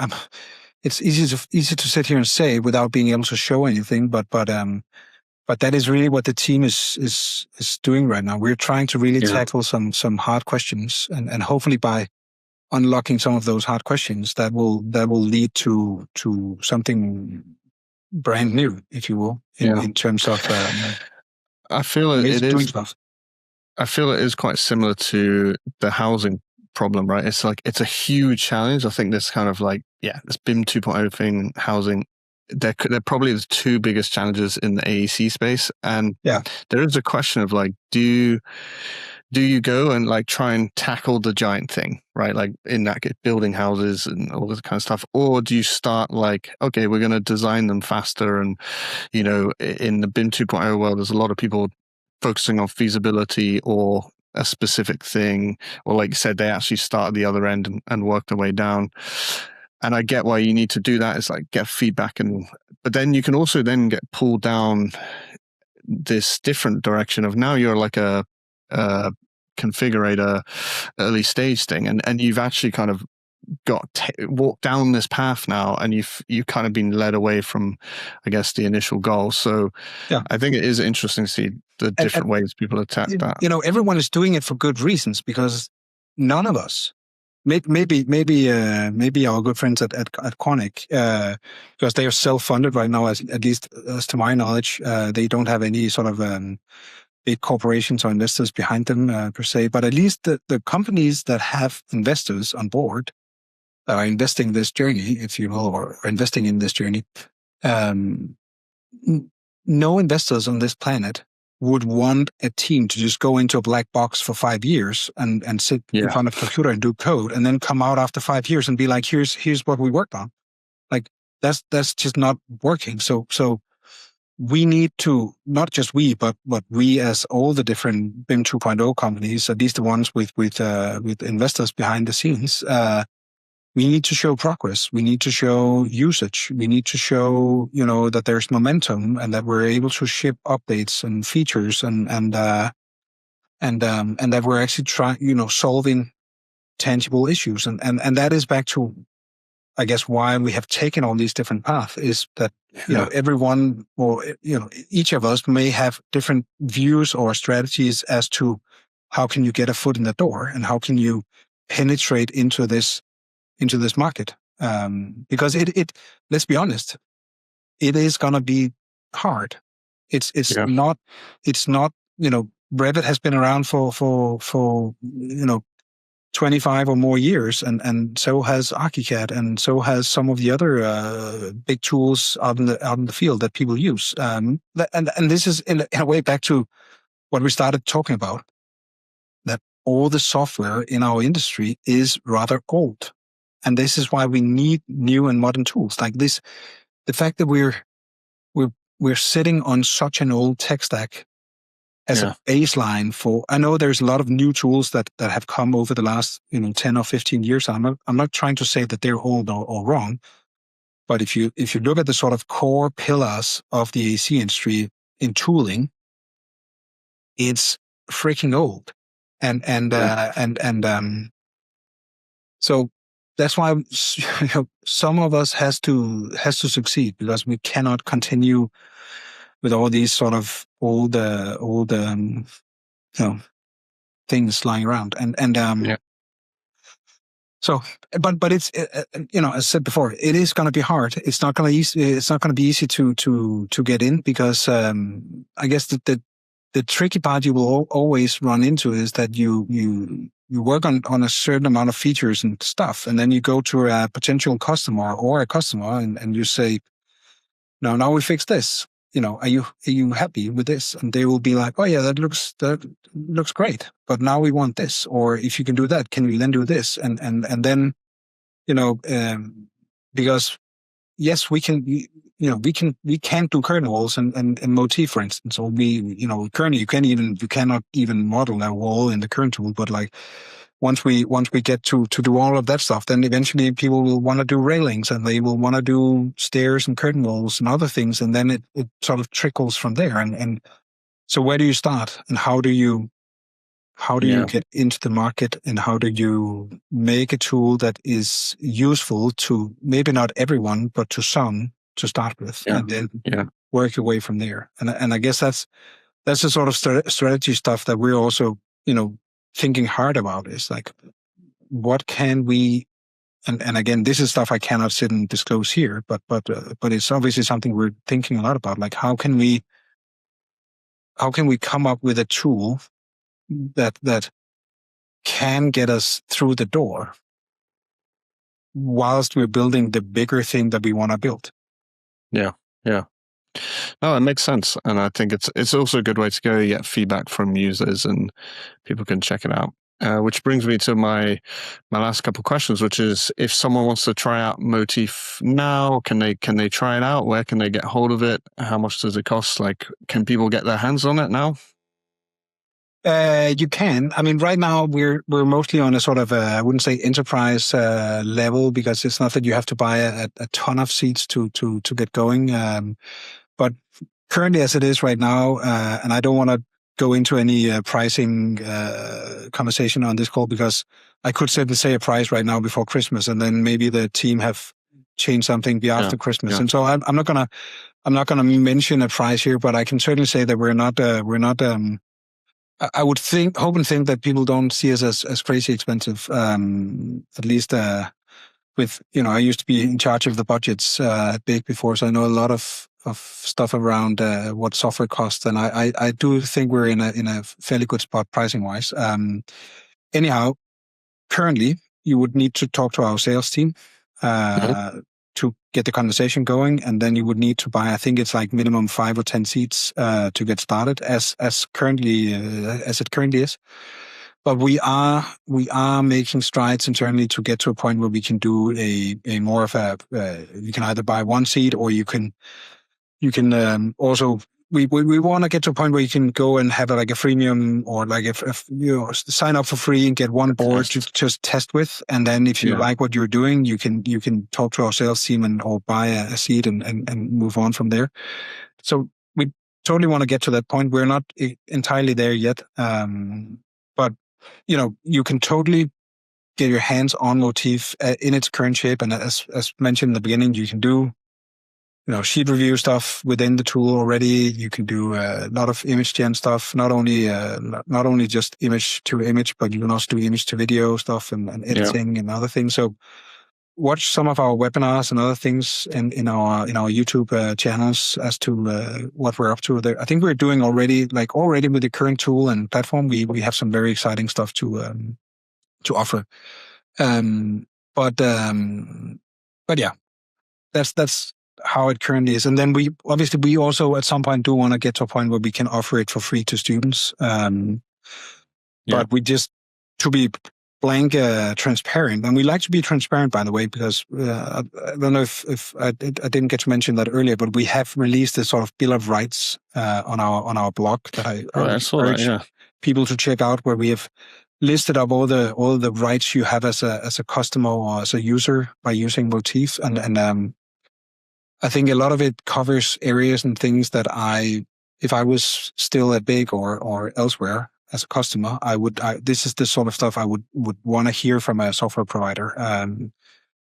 it's easy to sit here and say without being able to show anything, but that is really what the team is doing right now. We're trying to really tackle some hard questions, and hopefully by unlocking some of those hard questions, that will lead to something brand new, if you will, in terms of I feel it is. I feel it is quite similar to the housing problem, right? It's like, it's a huge challenge. I think this kind of like, this BIM 2.0 thing, housing, they're probably the two biggest challenges in the AEC space. And there is a question of like, do you go and like try and tackle the giant thing, right? Like in that building houses and all this kind of stuff, or do you start like, okay, we're going to design them faster? And in the BIM 2.0 world, there's a lot of people focusing on feasibility or a specific thing, or like you said, they actually start at the other end and work their way down. And I get why you need to do that, is like get feedback, but then you can also then get pulled down this different direction of, now you're like a configurator early stage thing, and you've actually kind of walked down this path now, and you've kind of been led away from, I guess, the initial goal. So I think it is interesting to see the different ways people attack that. Everyone is doing it for good reasons, because none of us, maybe our good friends at Koenig, because they are self-funded right now, at least as to my knowledge, they don't have any sort of big corporations or investors behind them per se, but at least the companies that have investors on board are investing this journey, if you will, or investing in this journey. No investors on this planet would want a team to just go into a black box for 5 years and sit in front of a computer and do code, and then come out after 5 years and be like, here's what we worked on. Like, that's just not working. So we need to, not just we, but we as all the different BIM 2.0 companies, at least the ones with investors behind the scenes, we need to show progress. We need to show usage. We need to show, that there's momentum and that we're able to ship updates and features and that we're actually solving tangible issues. And that is back to, I guess, why we have taken all these different paths, is that, everyone, or, each of us may have different views or strategies as to how can you get a foot in the door and how can you penetrate into this market. Because it let's be honest, it is going to be hard. It's not, Revit has been around for 25 or more years, and so has Archi-CAD, and so has some of the other big tools out in the field that people use. And this is in a way back to what we started talking about, that all the software in our industry is rather old. And this is why we need new and modern tools like this. The fact that we're sitting on such an old tech stack as a baseline for, I know there's a lot of new tools that have come over the last 10 or 15 years. I'm not trying to say that they're old or wrong, but if you look at the sort of core pillars of the AEC industry in tooling, it's freaking old, so that's why some of us has to succeed, because we cannot continue with all these sort of old things lying around. So, but it's as I said before, it is going to be hard. It's not going to be easy to get in, because I guess the tricky part you will always run into is that you work on a certain amount of features and stuff, and then you go to a potential customer and you say, no, now we fix this. Are you happy with this? And they will be like, oh yeah, that looks great, but now we want this. Or if you can do that, can we then do this? And then, because yes, we can do curtain walls and Motif, for instance. Or currently you cannot even model a wall in the current tool, but like once we get to do all of that stuff, then eventually people will want to do railings, and they will want to do stairs and curtain walls and other things, and then it sort of trickles from there. And so where do you start, and how do you get into the market, and how do you make a tool that is useful to maybe not everyone, but to some to start with, and then work your way from there. And I guess that's the sort of strategy stuff that we're also thinking hard about, is like, what can we, and again, this is stuff I cannot sit and disclose here, but it's obviously something we're thinking a lot about. Like, how can we come up with a tool that can get us through the door whilst we're building the bigger thing that we want to build? Yeah. No, it makes sense, and I think it's also a good way to go. You get feedback from users, and people can check it out. Which brings me to my last couple of questions, which is, if someone wants to try out Motif now, can they try it out? Where can they get hold of it? How much does it cost? Like, can people get their hands on it now? You can. I mean, right now we're mostly on a sort of I wouldn't say enterprise level, because it's not that you have to buy a ton of seats to get going. But currently, as it is right now, and I don't want to go into any pricing conversation on this call, because I could simply say a price right now before Christmas, and then maybe the team have changed something after Christmas. And so I'm not gonna mention a price here, but I can certainly say that we're not. I would hope and think that people don't see us as crazy expensive. At least with, I used to be in charge of the budgets at Big before, so I know a lot of stuff around what software costs, and I do think we're in a fairly good spot pricing wise. Anyhow, currently you would need to talk to our sales team to get the conversation going, and then you would need to buy, I think it's like minimum 5 or 10 seats to get started, as it currently is. But we are making strides internally to get to a point where we can do a more of a you can either buy 1 seat, or you can also, we want to get to a point where you can go and have like a freemium, or like if sign up for free and get 1 board to just test with, and then if you like what you're doing, you can talk to our sales team or buy a seat and move on from there. So we totally want to get to that point. We're not entirely there yet, but you can totally get your hands on Motif in its current shape, and as mentioned in the beginning, you can do sheet review stuff within the tool already. You can do a lot of image gen stuff, not only just image to image, but you can also do image to video stuff and editing and other things. So watch some of our webinars and other things in our YouTube channels as to what we're up to there. I think we're doing already with the current tool and platform. We have some very exciting stuff to offer. But yeah, that's how it currently is. And then we also at some point do want to get to a point where we can offer it for free to students. But we just, to be blank, transparent, and we like to be transparent, by the way, because I don't know if I didn't get to mention that earlier, but we have released this sort of bill of rights on our blog that I urge people to check out, where we have listed up all the rights you have as a customer or as a user by using Motif, and I think a lot of it covers areas and things that if I was still at Big or elsewhere as a customer, this is the sort of stuff I would want to hear from a software provider.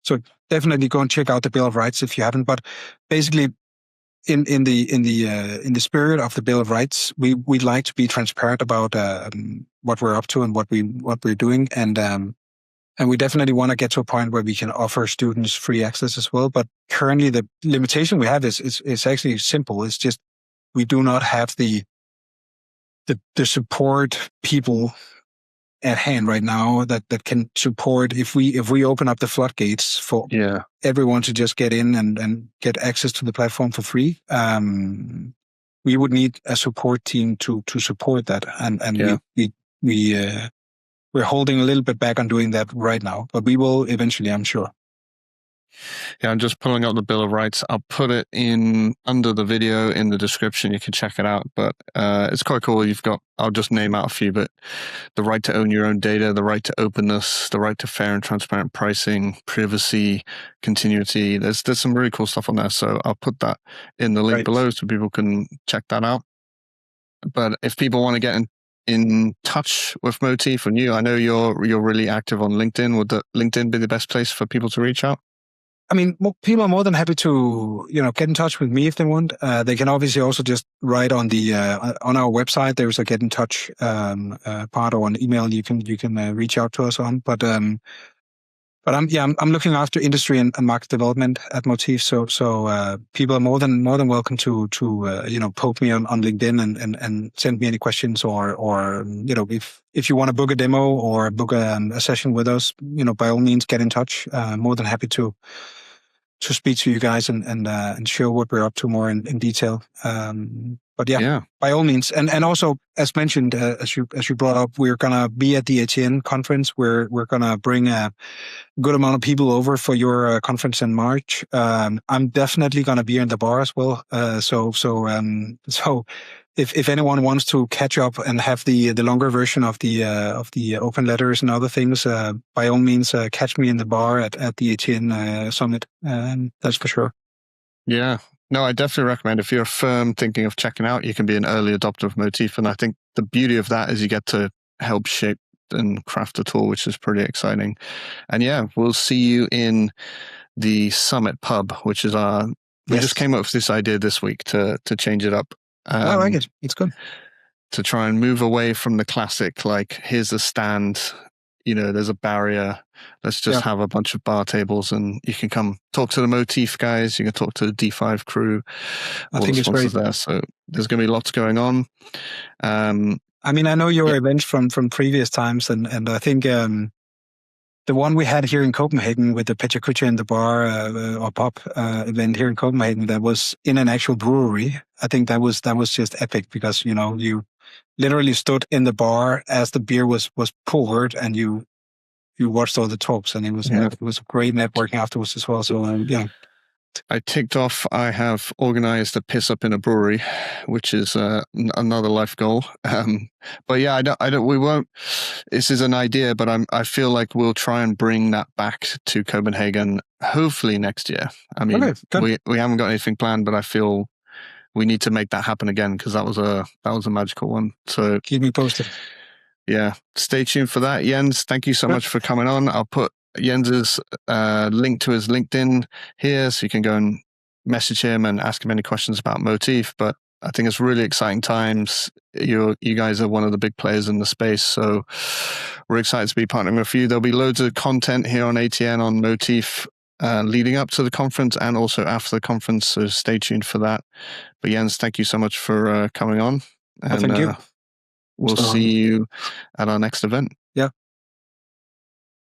So definitely go and check out the Bill of Rights if you haven't. But basically, in the spirit of the Bill of Rights, we'd like to be transparent about what we're up to and what we're doing, and we definitely want to get to a point where we can offer students free access as well. But currently, the limitation we have is actually simple. It's just we do not have the support people at hand right now that can support. If we open up the floodgates for everyone to just get in and get access to the platform for free, we would need a support team to support that. And we're holding a little bit back on doing that right now, but we will eventually, I'm sure. Yeah, I'm just pulling up the Bill of Rights. I'll put it in under the video in the description. You can check it out. But it's quite cool. I'll just name out a few, but the right to own your own data, the right to openness, the right to fair and transparent pricing, privacy, continuity. There's some really cool stuff on there. So I'll put that in the link below so people can check that out. But if people want to get in touch with Motif and you, I know you're really active on LinkedIn. Would LinkedIn be the best place for people to reach out? I mean, people are more than happy to, get in touch with me if they want. They can obviously also just write on on our website. There's a get in touch part, or an email you can reach out to us on. But I'm looking after industry and market development at Motif. So people are more than welcome to poke me on LinkedIn and send me any questions, or if you want to book a demo or book a session with us, by all means get in touch. More than happy to speak to you guys and show what we're up to more in detail. But by all means, and also as mentioned, as you brought up, we're gonna be at the ATN conference. We're gonna bring a good amount of people over for your conference in March. I'm definitely gonna be in the bar as well. So if anyone wants to catch up and have the longer version of the open letters and other things, by all means, catch me in the bar at the ATN Summit. That's for sure. Yeah. No, I definitely recommend if you're a firm thinking of checking out, you can be an early adopter of Motif. And I think the beauty of that is you get to help shape and craft a tool, which is pretty exciting. And yeah, we'll see you in the Summit Pub, which is we just came up with this idea this week to change it up. I like it. It's good. To try and move away from the classic, like, here's a stand, there's a barrier. Let's just have a bunch of bar tables and you can come talk to the Motif guys. You can talk to the D5 crew. I think it's great. There. So there's going to be lots going on. I mean, I know your events from previous times, and I think the one we had here in Copenhagen with the Pechakucha in the bar or pub event here in Copenhagen, that was in an actual brewery. I think that was just epic because you literally stood in the bar as the beer was poured, and you watched all the talks, and it was great networking afterwards as well. So I ticked off. I have organized a piss up in a brewery, which is another life goal. But yeah, I don't. We won't. This is an idea, but I feel like we'll try and bring that back to Copenhagen, hopefully next year. I mean, we haven't got anything planned, but I feel we need to make that happen again because that was a magical one. So keep me posted. Yeah, stay tuned for that. Jens, thank you so much for coming on. I'll put Jens's link to his LinkedIn here so you can go and message him and ask him any questions about Motif. But I think it's really exciting times. You guys are one of the big players in the space, so we're excited to be partnering with you. There'll be loads of content here on ATN on Motif leading up to the conference and also after the conference, so stay tuned for that. But Jens, thank you so much for coming on. And, thank you. We'll see you at our next event.